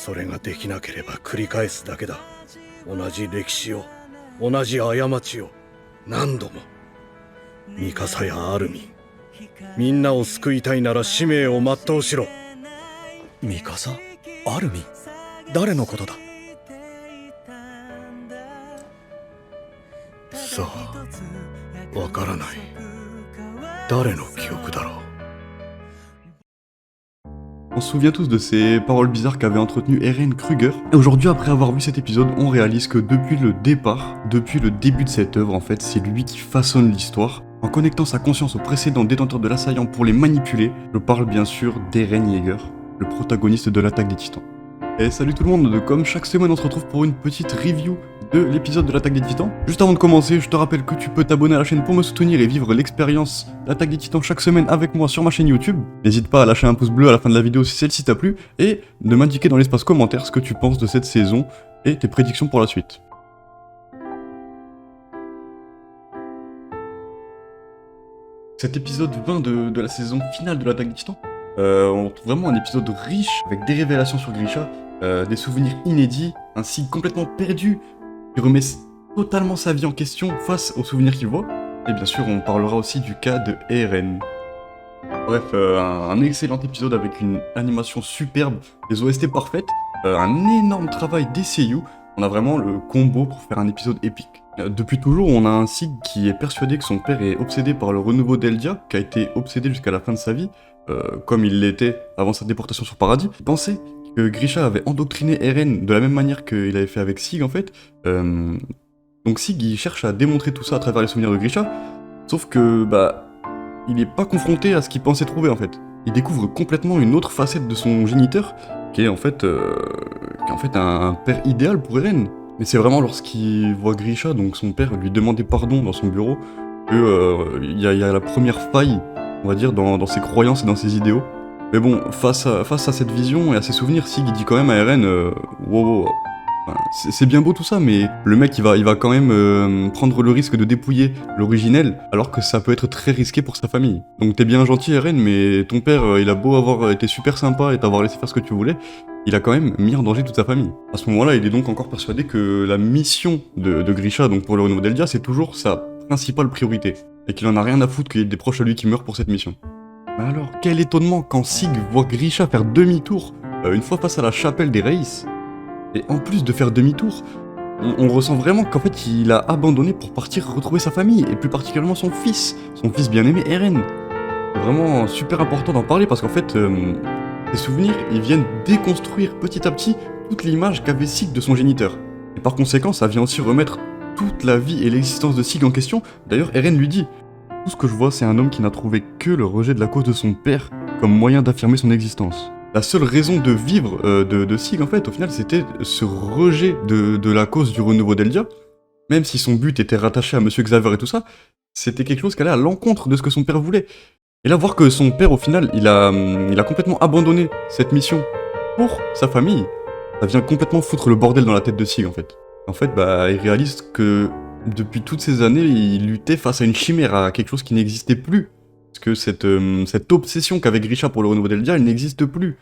それができなければ繰り返すだけだ。同じ歴史を、同じ過ちを何度も。ミカサやアルミン、みんなを救いたいなら使命を全うしろ。ミカサ？アルミン？誰のことだ？さあ、わからない。誰の記憶だろう。On se souvient tous de ces paroles bizarres qu'avait entretenues Eren Kruger. Et aujourd'hui, après avoir vu cet épisode, on réalise que depuis le départ, depuis le début de cette œuvre, en fait, c'est lui qui façonne l'histoire. En connectant sa conscience aux précédents détenteurs de l'assaillant pour les manipuler, je parle bien sûr d'Eren Yeager, le protagoniste de l'attaque des Titans. Et salut tout le monde, comme chaque semaine on se retrouve pour une petite review de l'épisode de l'attaque des Titans. Juste avant de commencer, je te rappelle que tu peux t'abonner à la chaîne pour me soutenir et vivre l'expérience l'attaque des Titans chaque semaine avec moi sur ma chaîne YouTube. N'hésite pas à lâcher un pouce bleu à la fin de la vidéo si celle-ci t'a plu, et de m'indiquer dans l'espace commentaire ce que tu penses de cette saison et tes prédictions pour la suite. Cet épisode 20 de la saison finale de l'attaque des Titans, on retrouve vraiment un épisode riche avec des révélations sur Grisha, des souvenirs inédits, un Sig complètement perdu qui remet totalement sa vie en question face aux souvenirs qu'il voit. Et bien sûr, on parlera aussi du cas de Eren. Bref, un excellent épisode avec une animation superbe, des OST parfaites, un énorme travail des seiyuu. On a vraiment le combo pour faire un épisode épique. Depuis toujours, on a un Sig qui est persuadé que son père est obsédé par le renouveau d'Eldia, qui a été obsédé jusqu'à la fin de sa vie, comme il l'était avant sa déportation sur Paradis. Il pensait que Grisha avait endoctriné Eren de la même manière qu'il avait fait avec Sig en fait. Donc Sig il cherche à démontrer tout ça à travers les souvenirs de Grisha, sauf que il n'est pas confronté à ce qu'il pensait trouver en fait. Il découvre complètement une autre facette de son géniteur, qui est en fait un père idéal pour Eren. Mais c'est vraiment lorsqu'il voit Grisha, donc son père, lui demander pardon dans son bureau, que y a la première faille, on va dire, dans ses croyances et dans ses idéaux. Mais bon, face à cette vision et à ses souvenirs, Sig il dit quand même à Eren, wow, enfin, c'est bien beau tout ça, mais le mec il va quand même prendre le risque de dépouiller l'originel, alors que ça peut être très risqué pour sa famille. Donc t'es bien gentil Eren, mais ton père il a beau avoir été super sympa et t'avoir laissé faire ce que tu voulais, il a quand même mis en danger toute sa famille. À ce moment-là, il est donc encore persuadé que la mission de Grisha, donc pour le renouveau d'Eldia, c'est toujours sa principale priorité, et qu'il en a rien à foutre qu'il y ait des proches à lui qui meurent pour cette mission. Mais alors, quel étonnement quand Sig voit Grisha faire demi-tour une fois face à la chapelle des Reis. Et en plus de faire demi-tour, on ressent vraiment qu'en fait il a abandonné pour partir retrouver sa famille, et plus particulièrement son fils bien-aimé Eren. C'est vraiment super important d'en parler parce qu'en fait, ces souvenirs, ils viennent déconstruire petit à petit toute l'image qu'avait Sig de son géniteur. Et par conséquent, ça vient aussi remettre toute la vie et l'existence de Sig en question. D'ailleurs, Eren lui dit: tout ce que je vois, c'est un homme qui n'a trouvé que le rejet de la cause de son père comme moyen d'affirmer son existence. La seule raison de vivre de Sig, en fait, au final, c'était ce rejet de la cause du renouveau d'Eldia. Même si son but était rattaché à Monsieur Xaver et tout ça, c'était quelque chose qui allait à l'encontre de ce que son père voulait. Et là, voir que son père, au final, il a complètement abandonné cette mission pour sa famille, ça vient complètement foutre le bordel dans la tête de Sig, en fait. En fait, il réalise que depuis toutes ces années, il luttait face à une chimère, à quelque chose qui n'existait plus. Parce que cette obsession qu'avait Grisha pour le renouveau d'Eldia, elle n'existe plus.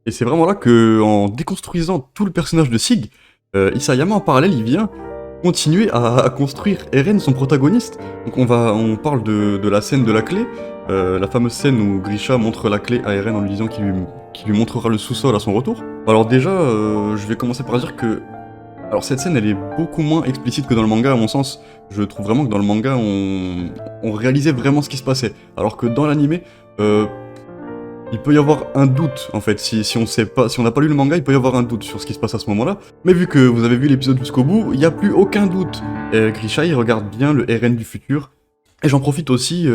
Et c'est vraiment là que, en déconstruisant tout le personnage de Sig, Isayama en parallèle, il vient continuer à construire Eren, son protagoniste. Donc on parle de la scène de la clé, la fameuse scène où Grisha montre la clé à Eren en lui disant qu'il lui montrera le sous-sol à son retour. Alors déjà, je vais commencer par dire que alors cette scène, elle est beaucoup moins explicite que dans le manga, à mon sens. Je trouve vraiment que dans le manga, on réalisait vraiment ce qui se passait. Alors que dans l'animé, il peut y avoir un doute, en fait. Si on n'a pas lu le manga, il peut y avoir un doute sur ce qui se passe à ce moment-là. Mais vu que vous avez vu l'épisode jusqu'au bout, il n'y a plus aucun doute. Grisha, il regarde bien le Eren du futur. Et j'en profite aussi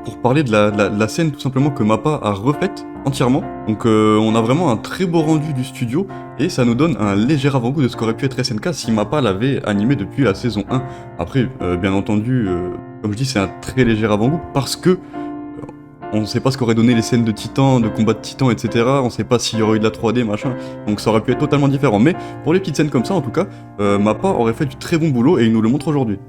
pour parler de la scène tout simplement que Mappa a refaite entièrement. Donc on a vraiment un très beau rendu du studio et ça nous donne un léger avant-goût de ce qu'aurait pu être SNK si Mappa l'avait animé depuis la saison 1. Après, bien entendu, comme je dis, c'est un très léger avant-goût parce que on ne sait pas ce qu'auraient donné les scènes de titans, de combat de titans, etc. On ne sait pas s'il y aurait eu de la 3D, machin. Donc ça aurait pu être totalement différent. Mais pour les petites scènes comme ça, en tout cas, Mappa aurait fait du très bon boulot et il nous le montre aujourd'hui.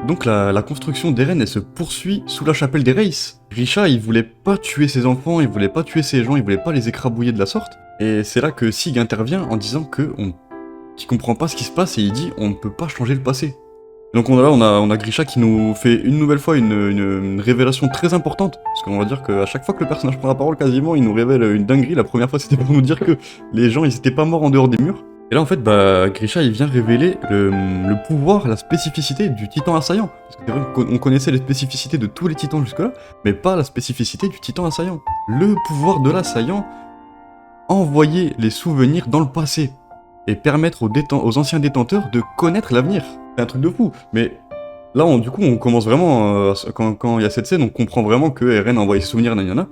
Donc la construction d'Eren, elle se poursuit sous la chapelle des Reiss. Grisha, il voulait pas tuer ses enfants, il voulait pas tuer ses gens, il voulait pas les écrabouiller de la sorte. Et c'est là que Sig intervient en disant qu'il comprend pas ce qui se passe et il dit on ne peut pas changer le passé. Donc on a Grisha qui nous fait une nouvelle fois une révélation très importante. Parce qu'on va dire qu'à chaque fois que le personnage prend la parole, quasiment, il nous révèle une dinguerie. La première fois, c'était pour nous dire que les gens, ils étaient pas morts en dehors des murs. Et là, en fait, Grisha, il vient révéler le pouvoir, la spécificité du titan assaillant. Parce que c'est vrai qu'on connaissait les spécificités de tous les titans jusque-là, mais pas la spécificité du titan assaillant. Le pouvoir de l'assaillant, envoyer les souvenirs dans le passé et permettre aux anciens détenteurs de connaître l'avenir. C'est un truc de fou, mais là, du coup, on commence vraiment, quand il y a cette scène, on comprend vraiment que Eren a envoyé ses souvenirs, nanana.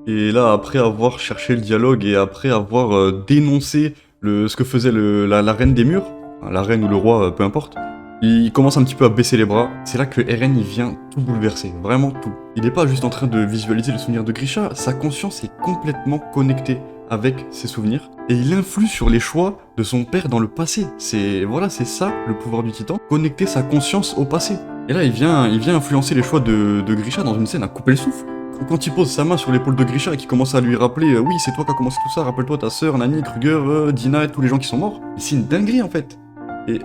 Et là, après avoir cherché le dialogue et après avoir dénoncé ce que faisait la reine des murs, enfin, la reine ou le roi, peu importe, il commence un petit peu à baisser les bras. C'est là que Eren, il vient tout bouleverser, vraiment tout. Il n'est pas juste en train de visualiser le souvenir de Grisha, sa conscience est complètement connectée avec ses souvenirs, et il influe sur les choix de son père dans le passé. C'est ça le pouvoir du titan, connecter sa conscience au passé. Et là, il vient influencer les choix de Grisha dans une scène à couper le souffle. Quand il pose sa main sur l'épaule de Grisha et qu'il commence à lui rappeler oui, c'est toi qui as commencé tout ça, rappelle-toi ta sœur, Nani, Kruger, Dina et tous les gens qui sont morts. C'est une dinguerie en fait. Et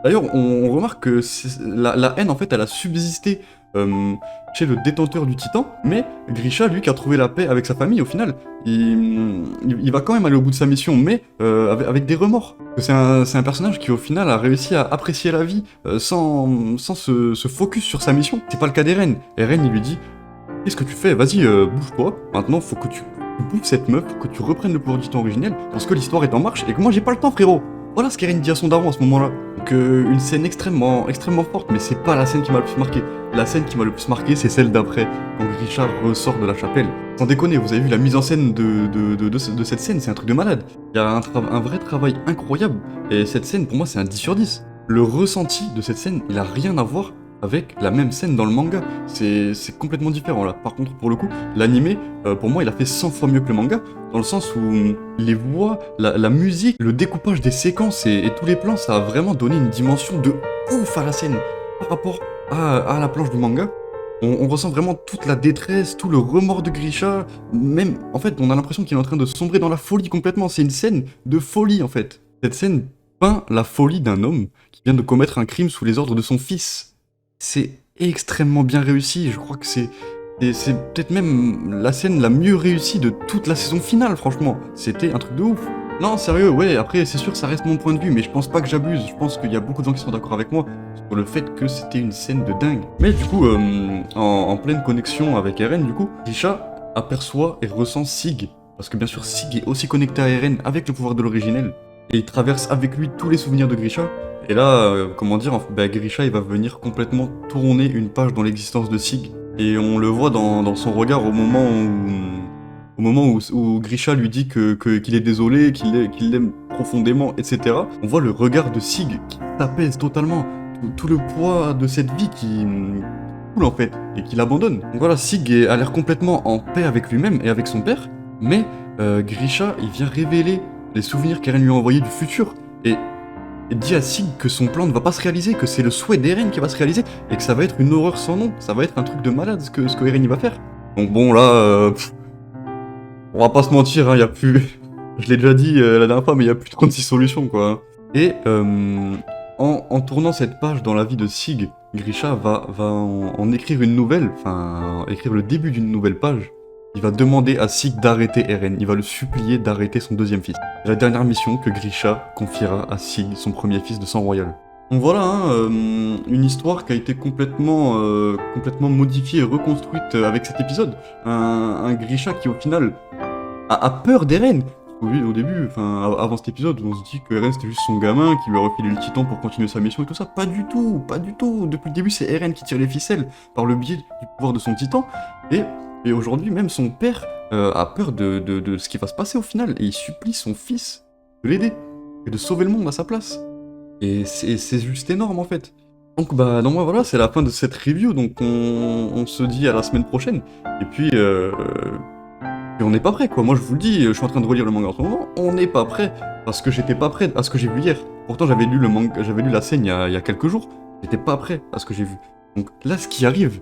d'ailleurs, on remarque que la haine en fait, elle a subsisté chez le détenteur du titan, mais Grisha, lui, qui a trouvé la paix avec sa famille, au final, il va quand même aller au bout de sa mission, mais avec des remords. C'est un personnage qui, au final, a réussi à apprécier la vie sans se focus sur sa mission. C'est pas le cas d'Eren. Eren, il lui dit « Qu'est-ce que tu fais? Vas-y, bouge-toi. Maintenant, faut que tu bouffes cette meuf, faut que tu reprennes le pouvoir du titan originel, parce que l'histoire est en marche et que moi, j'ai pas le temps, frérot. » Voilà ce qu'Eren dit à son daron à ce moment-là. Donc une scène extrêmement forte, mais c'est pas la scène qui m'a le plus marqué. La scène qui m'a le plus marqué, c'est celle d'après, quand Grisha ressort de la chapelle. Sans déconner, vous avez vu la mise en scène de cette scène, c'est un truc de malade. Il y a un vrai travail incroyable, et cette scène, pour moi, c'est un 10 sur 10. Le ressenti de cette scène, il a rien à voir avec la même scène dans le manga. C'est complètement différent là. Par contre, pour le coup, l'animé, pour moi, il a fait 100 fois mieux que le manga, dans le sens où les voix, la musique, le découpage des séquences et tous les plans, ça a vraiment donné une dimension de ouf à la scène par rapport à la planche du manga. On ressent vraiment toute la détresse, tout le remords de Grisha. Même, en fait, on a l'impression qu'il est en train de sombrer dans la folie complètement. C'est une scène de folie, en fait. Cette scène peint la folie d'un homme qui vient de commettre un crime sous les ordres de son fils. C'est extrêmement bien réussi, je crois que c'est peut-être même la scène la mieux réussie de toute la saison finale, franchement. C'était un truc de ouf. Non, sérieux, ouais, après, c'est sûr, ça reste mon point de vue, mais je pense pas que j'abuse. Je pense qu'il y a beaucoup de gens qui sont d'accord avec moi sur le fait que c'était une scène de dingue. Mais du coup, en pleine connexion avec Eren, du coup, Grisha aperçoit et ressent Sig. Parce que bien sûr, Sig est aussi connecté à Eren avec le pouvoir de l'originel. Et il traverse avec lui tous les souvenirs de Grisha. Et là, Grisha, il va venir complètement tourner une page dans l'existence de Sig. Et on le voit dans son regard au moment où Grisha lui dit qu'il est désolé, qu'il l'aime profondément, etc. On voit le regard de Sig qui s'apaise totalement. Tout le poids de cette vie qui coule en fait, et qui l'abandonne. Donc voilà, Sig a l'air complètement en paix avec lui-même et avec son père. Mais Grisha, il vient révéler les souvenirs qu'Eren lui a envoyés du futur. Et dit à Sig que son plan ne va pas se réaliser, que c'est le souhait d'Eren qui va se réaliser, et que ça va être une horreur sans nom, ça va être un truc de malade ce que Eren il va faire. Donc bon là, on va pas se mentir, hein, y a plus... Je l'ai déjà dit la dernière fois, mais il y a plus de 36 solutions quoi. Et en tournant cette page dans la vie de Sig, Grisha va en écrire une nouvelle, enfin écrire le début d'une nouvelle page. Il va demander à Sig d'arrêter Eren, il va le supplier d'arrêter son deuxième fils. C'est la dernière mission que Grisha confiera à Sig, son premier fils de sang royal. Donc voilà, une histoire qui a été complètement modifiée et reconstruite avec cet épisode. Un Grisha qui au final a peur d'Eren. Au début, avant cet épisode, on se dit que Eren c'était juste son gamin qui lui a refilé le titan pour continuer sa mission et tout ça. Pas du tout. Depuis le début, c'est Eren qui tire les ficelles par le biais du pouvoir de son titan. Et aujourd'hui, même son père a peur de ce qui va se passer au final, et il supplie son fils de l'aider, et de sauver le monde à sa place. Et c'est juste énorme en fait. Donc voilà, c'est la fin de cette review, donc on se dit à la semaine prochaine. Et puis on n'est pas prêt quoi, moi je vous le dis, je suis en train de relire le manga en ce moment, on n'est pas prêt, parce que j'étais pas prêt à ce que j'ai vu hier. Pourtant j'avais lu la scène il y a quelques jours, j'étais pas prêt à ce que j'ai vu. Donc là, ce qui arrive,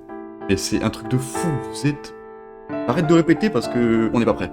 et c'est un truc de fou, vous êtes... Arrête de répéter parce que on n'est pas prêt.